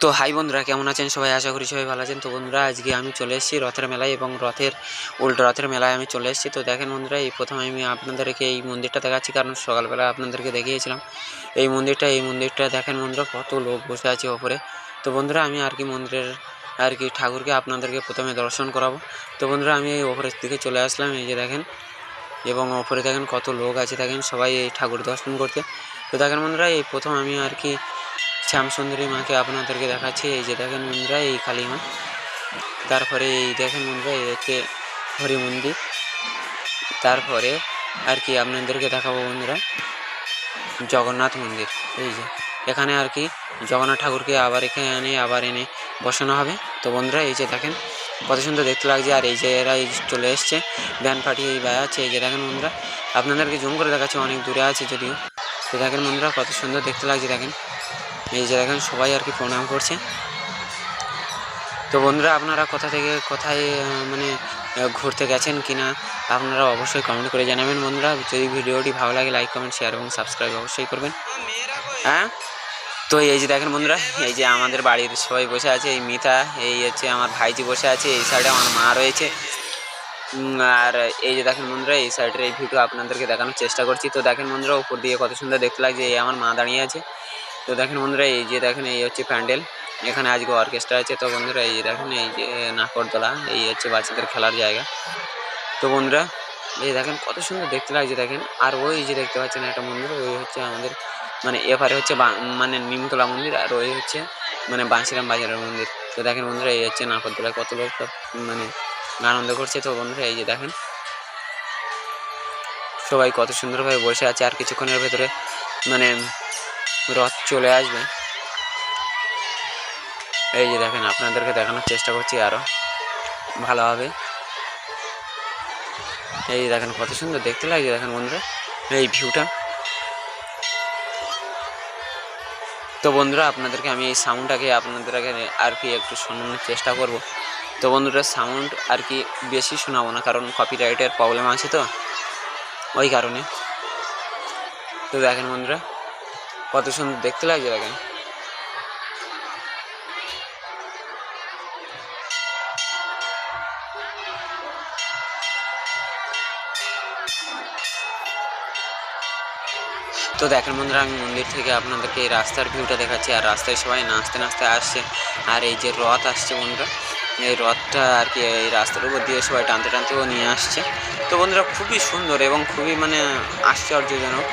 তো হাই বন্ধুরা, কেমন আছেন সবাই? আশা করি সবাই ভালো আছেন। তো বন্ধুরা, আজকে আমি চলে এসেছি রথের মেলায় এবং উল্টো রথের মেলায় আমি চলে এসেছি। তো দেখেন বন্ধুরা, এই প্রথম আমি আপনাদেরকে এই মন্দিরটা দেখাচ্ছি, কারণ সকালবেলা আপনাদেরকে দেখিয়েছিলাম এই মন্দিরটা দেখেন বন্ধুরা, কত লোক বসে আছে ওপরে। তো বন্ধুরা, আমি মন্দিরের ঠাকুরকে আপনাদেরকে প্রথমে দর্শন করাবো। তো বন্ধুরা, আমি এই ওপরের দিকে চলে আসলাম, এই যে দেখেন, এবং ওপরে দেখেন কত লোক আছে, দেখেন সবাই এই ঠাকুর দর্শন করতে। তো দেখেন বন্ধুরা, এই প্রথম আমি শ্যামসুন্দরী মাকে আপনাদেরকে দেখাচ্ছি। এই যে দেখেন বন্ধুরা, এই কালী মা। তারপরে এই দেখেন বন্ধুরা, এই হচ্ছে হরি মন্দির। তারপরে আপনাদেরকে দেখাবো বন্ধুরা জগন্নাথ মন্দির। এই যে এখানে জগন্নাথ ঠাকুরকে আবার এনে বসানো হবে। তো বন্ধুরা, এই যে দেখেন কত সুন্দর দেখতে লাগছে। আর এই যে এরা চলে এসছে ব্যান্ড পার্টি বাজাচ্ছে। এই যে দেখেন বন্ধুরা, আপনাদেরকে জুম করে দেখাচ্ছে, অনেক দূরে আছে যদিও। তো দেখেন বন্ধুরা, কত সুন্দর দেখতে লাগছে। দেখেন এই যে দেখেন সবাই প্রণাম করছে। তো বন্ধুরা, আপনারা কোথায় ঘুরতে গেছেন কিনা আপনারা অবশ্যই কমেন্ট করে জানাবেন। বন্ধুরা, যদি ভিডিওটি ভালো লাগে লাইক কমেন্ট শেয়ার এবং সাবস্ক্রাইব অবশ্যই করবেন। হ্যাঁ, তো এই যে দেখেন বন্ধুরা, এই যে আমাদের বাড়ির সবাই বসে আছে। এই মিতা, এই হচ্ছে আমার ভাইজি বসে আছে, এই সাইডে আমার মা রয়েছে। আর এই যে দেখেন বন্ধুরা, এই সাইডের এই ভিডিও আপনাদেরকে দেখানোর চেষ্টা করছি। তো দেখেন বন্ধুরা, উপর দিয়ে কত সুন্দর দেখতে লাগছে। এই আমার মা দাঁড়িয়ে আছে। তো দেখেন বন্ধুরা, এই যে দেখেন এই হচ্ছে প্যান্ডেল, এখানে আজকে অর্কেস্ট্রা আছে। তো বন্ধুরা, এই যে দেখেন এই যে নাকরদোলা, এই হচ্ছে বাচ্চাদের খেলার জায়গা। তো বন্ধুরা, এই দেখেন কত সুন্দর দেখতে লাগছে। দেখেন, আর ওই যে দেখতে পাচ্ছেন একটা মন্দির, ওই হচ্ছে আমাদের এপারে হচ্ছে নিমতলা মন্দির, আর ওই হচ্ছে বাঁশিরাম বাজারের মন্দির। তো দেখেন বন্ধুরা, এই হচ্ছে নাকরদোলায় কত লোক আনন্দ করছে। তো বন্ধুরা, এই যে দেখেন সবাই কত সুন্দরভাবে বসে আছে। আর কিছুক্ষণের ভেতরে রথ চলে আসবে। এই যে দেখেন, আপনাদেরকে দেখানোর চেষ্টা করছি আরো ভালোভাবে। এই দেখেন কত সুন্দর দেখতে লাগছে। দেখেন বন্ধুরা, এই ভিউটা। তো বন্ধুরা, আপনাদেরকে আমি এই সাউন্ডটাকে আপনাদেরকে একটু শোনানোর চেষ্টা করব। তো বন্ধুরা, সাউন্ড বেশি শোনাবো না, কারণ কপিরাইটের প্রবলেম আছে, তো ওই কারণে। তো দেখেন বন্ধুরা, কত সুন্দর দেখতে লাগছে। দেখেন তো দেখেন বন্ধুরা, আমি মন্দির থেকে আপনাদেরকে এই রাস্তার ভিউটা দেখাচ্ছি। আর রাস্তায় সবাই নাচতে নাচতে আসছে। আর এই যে রথ আসছে বন্ধুরা, এই রথটা এই রাস্তার উপর দিয়ে সবাই টানতে টানতেও নিয়ে আসছে। তো বন্ধুরা, খুবই সুন্দর এবং খুবই আশ্চর্যজনক।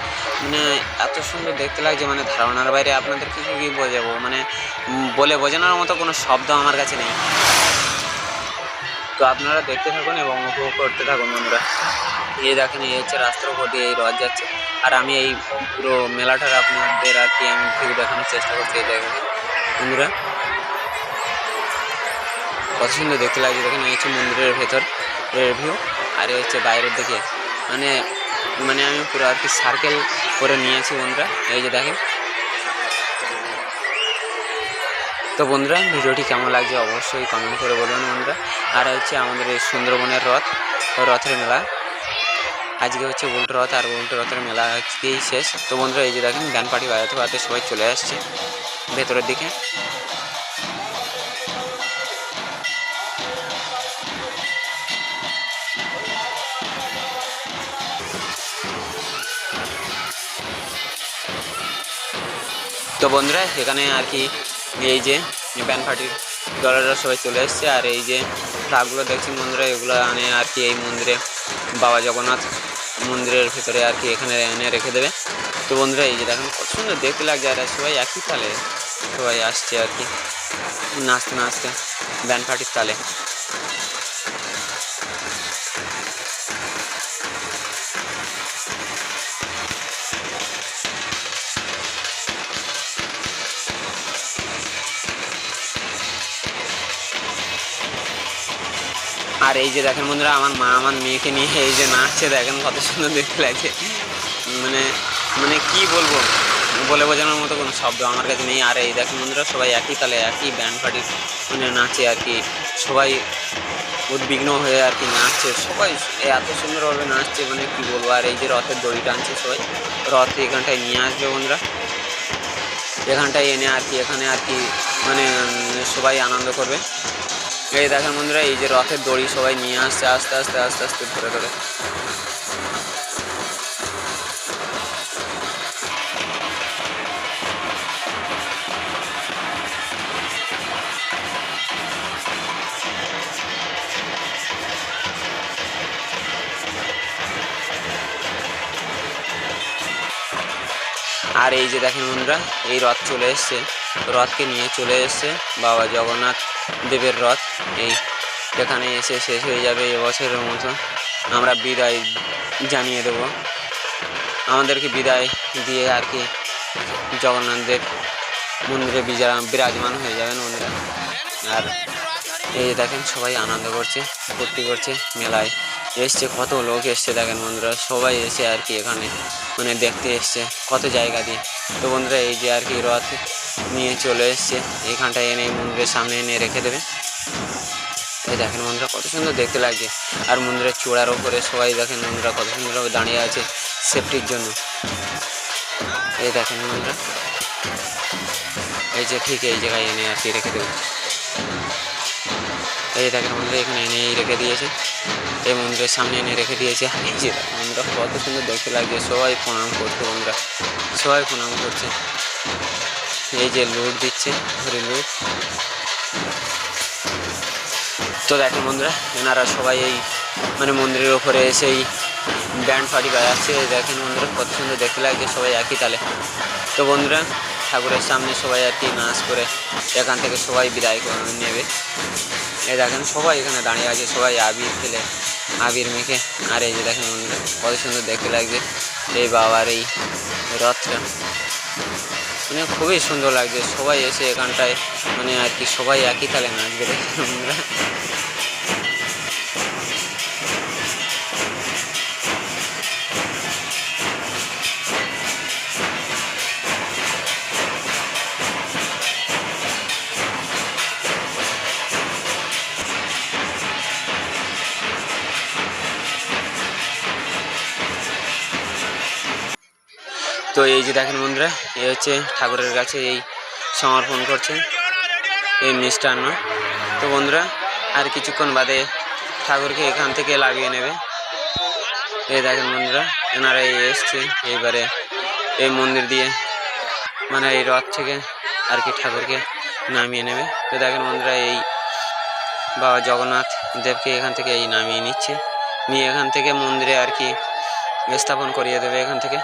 এত সুন্দর দেখতে লাগছে, ধারণার বাইরে। আপনাদেরকে কি বোঝাবো, বলে বোঝানোর মতো কোনো শব্দ আমার কাছে নেই। তো আপনারা দেখতে থাকুন এবং উপভোগ করতে থাকুন বন্ধুরা। এই দেখেন, এই হচ্ছে রাস্তার উপর দিয়ে এই রথ যাচ্ছে। আর আমি এই পুরো মেলাটার আপনাদের আমি ভিউ দেখানোর চেষ্টা করছি। এই দেখেন বন্ধুরা, কত সুন্দর দেখতে লাগছে। দেখেন, এই হচ্ছে মন্দিরের ভেতরের ভিউ, আর এই হচ্ছে বাইরের দিকে। আমি পুরো সার্কেল করে নিয়েছি বন্ধুরা। এই যে দেখেন। তো বন্ধুরা, ভিডিওটি কেমন লাগছে অবশ্যই কমেন্ট করে বলবেন বন্ধুরা। আর হচ্ছে আমাদের এই সুন্দরবনের রথের মেলা আজকে হচ্ছে উল্টো রথ, আর উল্টো রথের মেলা আজকেই শেষ। তো বন্ধুরা, এই যে দেখেন ব্যান্ড পার্টি বাজাতে বাজাতে সবাই চলে আসছে ভেতরের দিকে। তো বন্ধুরা, এখানে এই যে ব্যান্ড পার্টির দলেরা সবাই চলে এসছে। আর এই যে ফ্ল্যাগগুলো দেখছেন বন্ধুরা, এগুলো এই মন্দিরে বাবা জগন্নাথ মন্দিরের ভেতরে এখানে এনে রেখে দেবে। তো বন্ধুরা, এই যে দেখেন কত সুন্দর দেখতে লাগছে। আর সবাই একই তালে সবাই আসছে নাচতে নাচতে ব্যান্ড পার্টির তালে। আর এই যে দেখেন বন্ধুরা, আমার মা আমার মেয়েকে নিয়ে এই যে নাচছে। দেখেন কত সুন্দর দেখতে লাগছে। কি বলবো, বলে বোঝানোর মতো কোনো শব্দ আমার কাছে নেই। আর এই দেখেন বন্ধুরা, সবাই একই তালে একই ব্যান্ড পার্টি নাচে। সবাই উদ্বিগ্ন হয়ে আর কি নাচছে সবাই, এত সুন্দরভাবে নাচছে মানে কি বলবো। আর এই যে রথের দড়ি টানছে সবাই, রথ এখানটায় নিয়ে আসবে বন্ধুরা, এখানটায় এনে আর কি এখানে আর কি মানে সবাই আনন্দ করবে। এই দেখেন বন্ধুরা, এই যে রথের দড়ি সবাই নিয়ে আসছে আস্তে আস্তে আস্তে আস্তে ধরে ধরে। আর এই যে দেখেন বন্ধুরা, এই রথ চলে এসছে, রথকে নিয়ে চলে এসছে বাবা জগন্নাথ দেবের রথ। এই এখানে এসে শেষ হয়ে যাবে এবছরের মতো। আমরা বিদায় জানিয়ে দেব, আমাদেরকে বিদায় দিয়ে আর কি জগন্নাথ দেব মন্দিরে বিরাজমান হয়ে যাবেন বন্ধুরা। আর এই দেখেন সবাই আনন্দ করছে, ফুর্তি করছে, মেলায় এসছে, কত লোক এসছে দেখেন বন্ধুরা, সবাই এসে আর কি এখানে মানে দেখতে এসছে কত জায়গা দিয়ে। তো বন্ধুরা এই যে আর কি রথ নিয়ে চলে এসছে, এইখানটায় এনে মন্দিরের সামনে এনে রেখে দেবে। এই দেখেন বন্ধুরা কত সুন্দর দেখতে লাগছে। আর মন্দিরের চূড়ার ওপরে সবাই দেখেন বন্ধুরা কত সুন্দরভাবে দাঁড়িয়ে আছে সেফটির জন্য। এই দেখেন বন্ধুরা, এই যে ঠিক এই জায়গায় এনে আর কি রেখে দেবে। এই দেখেন বন্ধুরা এখানে এনেই রেখে দিয়েছে, এই মন্দিরের সামনে এনে রেখে দিয়েছে। এই যে বন্ধুরা কত সুন্দর দেখতে লাগছে, সবাই প্রণাম করছে বন্ধুরা, সবাই প্রণাম করছে। এই যে লুট দিচ্ছে, হরি লুট। তো দেখেন বন্ধুরা এনারা সবাই এই মানে মন্দিরের ওপরে এসেই ব্যান্ড পার্টি বাজাচ্ছে। দেখেন বন্ধুরা কত সুন্দর দেখতে লাগছে, সবাই একই তালে। তো বন্ধুরা ঠাকুরের সামনে সবাই আর কি নাচ করে এখান থেকে সবাই বিদায় নেবে। এই দেখেন সবাই এখানে দাঁড়িয়ে আছে, সবাই আবির খেলে, আবির মেখে। আর এই যে দেখেন বন্ধুরা কত সুন্দর দেখতে লাগছে এই বাবার এই রথটা, মানে খুবই সুন্দর লাগছে। সবাই এসে এখানটায় মানে আর কি সবাই একই তালে নাচবে দেখেন বন্ধুরা। তো এই যে দেখেন বন্ধুরা এই হচ্ছে ঠাকুরের কাছে এই সমর্পণ করছে এই মিষ্টান্ন। তো বন্ধুরা আর কিছুক্ষণ বাদে ঠাকুরকে এখান থেকে লাগিয়ে নেবে। এই দেখেন বন্ধুরা এনারা এসছে এইবারে এই মন্দির দিয়ে মানে এই রথ থেকে আর কি ঠাকুরকে নামিয়ে নেবে। তো দেখেন বন্ধুরা এই বাবা জগন্নাথ দেবকে এখান থেকে এই নামিয়ে নিচ্ছে, নিয়ে এখান থেকে মন্দিরে আর কি স্থাপন করিয়ে দেবে এখান থেকে।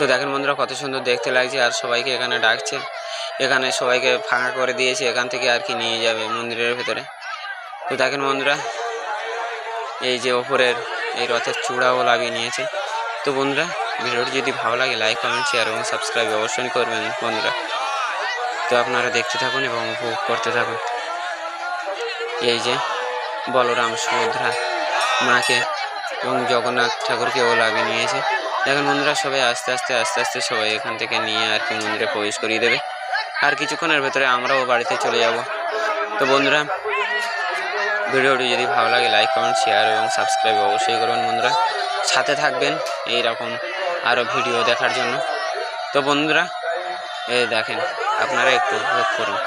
তো দেখেন বন্ধুরা কত সুন্দর দেখতে লাগছে, আর সবাইকে এখানে ডাকছে, এখানে সবাইকে ফাঁকা করে দিয়েছে, এখান থেকে আর কি নিয়ে যাবে মন্দিরের ভেতরে। তো দেখেন বন্ধুরা এই যে ওপরের এই রথের চূড়াও লাগিয়ে নিয়েছে। তো বন্ধুরা ভিডিওটি যদি ভালো লাগে লাইক কমেন্ট শেয়ার এবং সাবস্ক্রাইব অবশ্যই করবেন বন্ধুরা। তো আপনারা দেখতে থাকুন এবং উপভোগ করতে থাকুন। এই যে বলরাম সুভদ্রা মাকে এবং জগন্নাথ ঠাকুরকেও লাগিয়ে নিয়েছে। দেখেন বন্ধুরা সবাই আস্তে আস্তে আস্তে আস্তে সবাই এখান থেকে নিয়ে আর কি মন্দিরে প্রবেশ করিয়ে দেবে। আর কিছুক্ষণের ভেতরে আমরাও বাড়িতে চলে যাব। তো বন্ধুরা ভিডিওটি যদি ভালো লাগে লাইক কমেন্ট শেয়ার এবং সাবস্ক্রাইব অবশ্যই করবেন বন্ধুরা, সাথে থাকবেন এই রকম আরও ভিডিও দেখার জন্য। তো বন্ধুরা এই দেখেন আপনারা একটু উপভোগ করুন।